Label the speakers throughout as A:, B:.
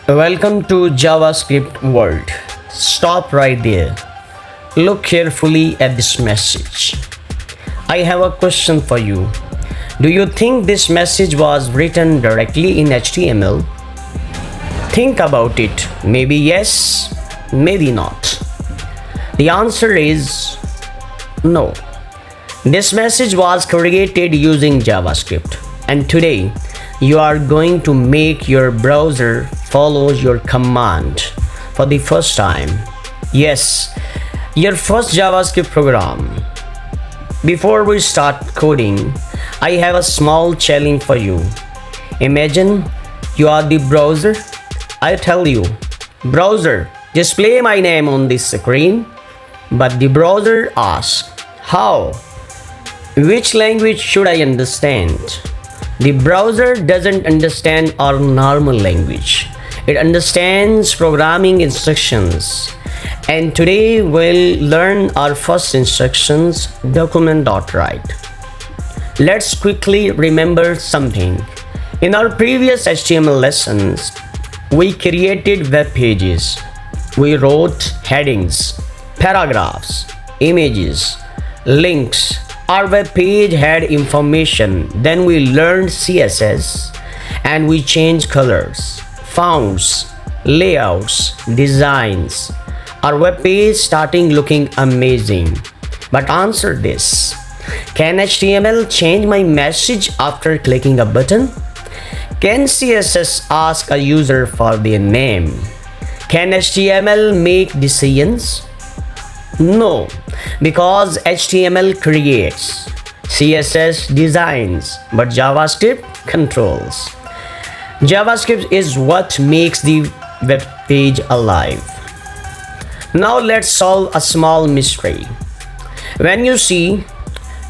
A: Welcome to JavaScript World. Stop right there. Look carefully at this message. I have a question for you. Do you think this message was written directly in HTML? Think about it. Maybe yes, maybe not. The answer is no. This message was created using JavaScript, and today you are going to make your browser follow your command for the first time. Yes, your first JavaScript program. Before we start coding, I have a small challenge for you. Imagine you are the browser. I tell you, browser, display my name on this screen. But the browser asks, how? Which language should I understand? The browser doesn't understand our normal language. It understands programming instructions. And today we'll learn our first instructions, document.write. Let's quickly remember something. In our previous HTML lessons, we created web pages. We wrote headings, paragraphs, images, links. Our web page had information. Then we learned CSS and we changed colors, fonts, layouts, designs. Our web page starting looking amazing. But answer this. Can HTML change my message after clicking a button? Can CSS ask a user for their name? Can HTML make decisions? No, because HTML creates, CSS designs, but JavaScript controls. JavaScript is what makes the web page alive. Now let's solve a small mystery. When you see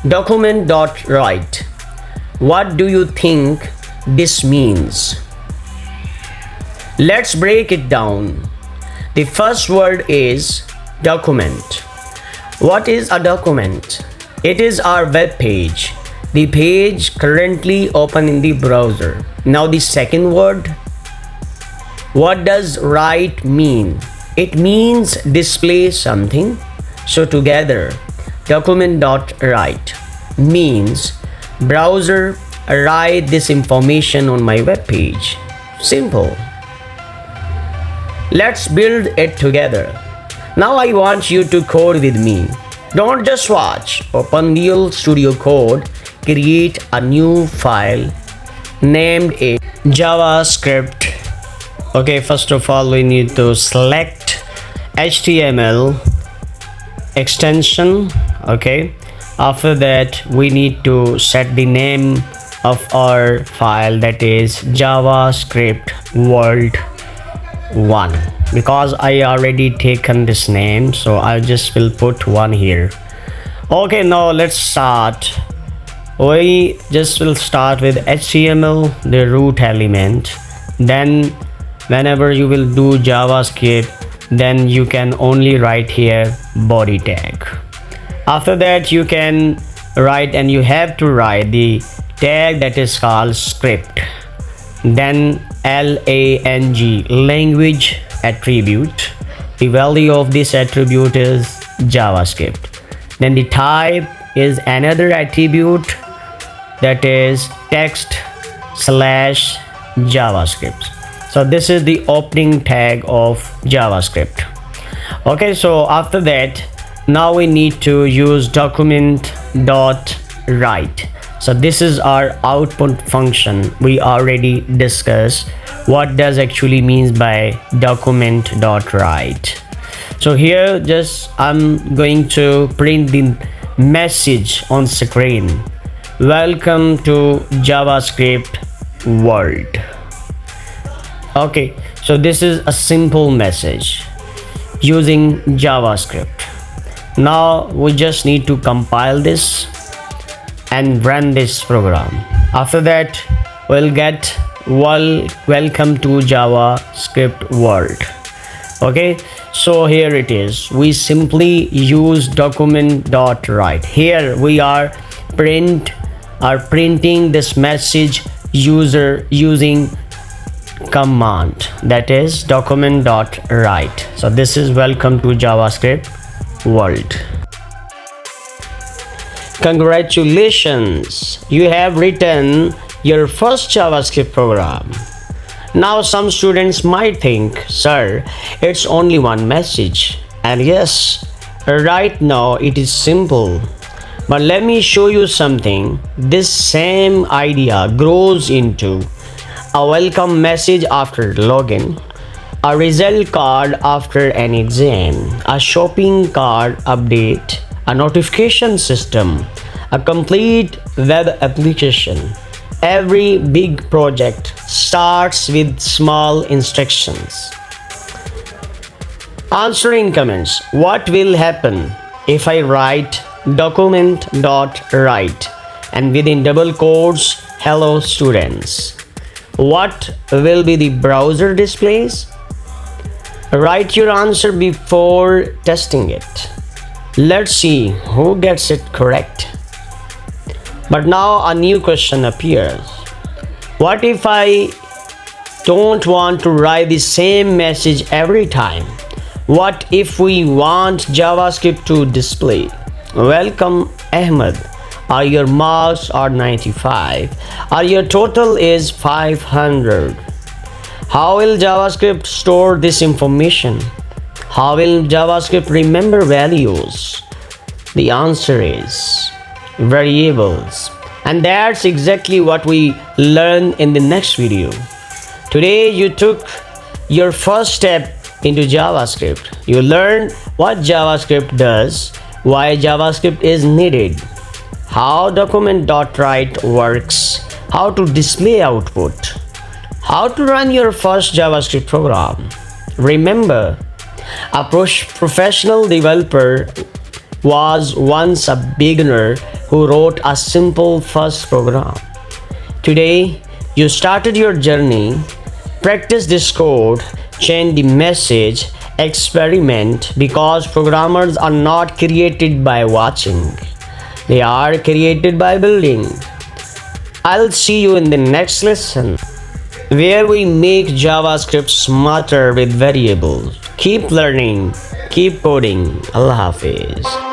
A: document.write, what do you think this means? Let's break it down. The first word is document. What is a document? It is our web page, the page currently open in the browser. Now the second word, what does write mean? It means display something. So together, document.write means browser write this information on my web page. Simple. Let's build it together. Now I want you to code with me. Don't just watch. Open Visual Studio Code, create a new file, named it JavaScript. Okay, first of all we need to select HTML extension. Okay, after that we need to set the name of our file, that is JavaScript World 1, because I already taken this name, so I just will put 1 here. Okay, now let's start. We just will start with HTML, the root element. Then whenever you will do JavaScript, then you can only write here body tag. After that you can write, and you have to write the tag that is called script. Then lang, language attribute. The value of this attribute is JavaScript. Then the type is another attribute, that is text/JavaScript. So this is the opening tag of JavaScript. Okay, so after that now we need to use document.write. So this is our output function. We already discussed what does actually means by document.write. So here just I'm going to print the message on screen. Welcome to JavaScript World. Okay, so this is a simple message using JavaScript. Now we just need to compile this and run this program. After that we'll get welcome to JavaScript World. Okay, so here it is. We simply use document.write. Here we are printing this message using command, that is document.write. So this is welcome to JavaScript World. Congratulations, you have written your first JavaScript program. Now some students might think, sir, it's only one message. And yes, right now it is simple. But let me show you something. This same idea grows into a welcome message after login, a result card after an exam, a shopping cart update, a notification system, a complete web application. Every big project starts with small instructions. Answer in comments. What will happen if I write document.write and within double quotes, hello students? What will be the browser displays? Write your answer before testing it. Let's see who gets it correct. But now a new question appears. What if I don't want to write the same message every time? What if we want JavaScript to display, welcome Ahmed, or your marks are 95, or your total is 500? How will JavaScript store this information? How will JavaScript remember values? The answer is variables. And that's exactly what we learn in the next video. Today you took your first step into JavaScript. You learned what JavaScript does, why JavaScript is needed, how document.write works, how to display output, how to run your first JavaScript program. Remember, a professional developer was once a beginner who wrote a simple first program. Today, you started your journey. Practice this code, change the message, experiment, because programmers are not created by watching. They are created by building. I'll see you in the next lesson, where we make JavaScript smarter with variables. Keep learning, keep coding. Allah Hafiz.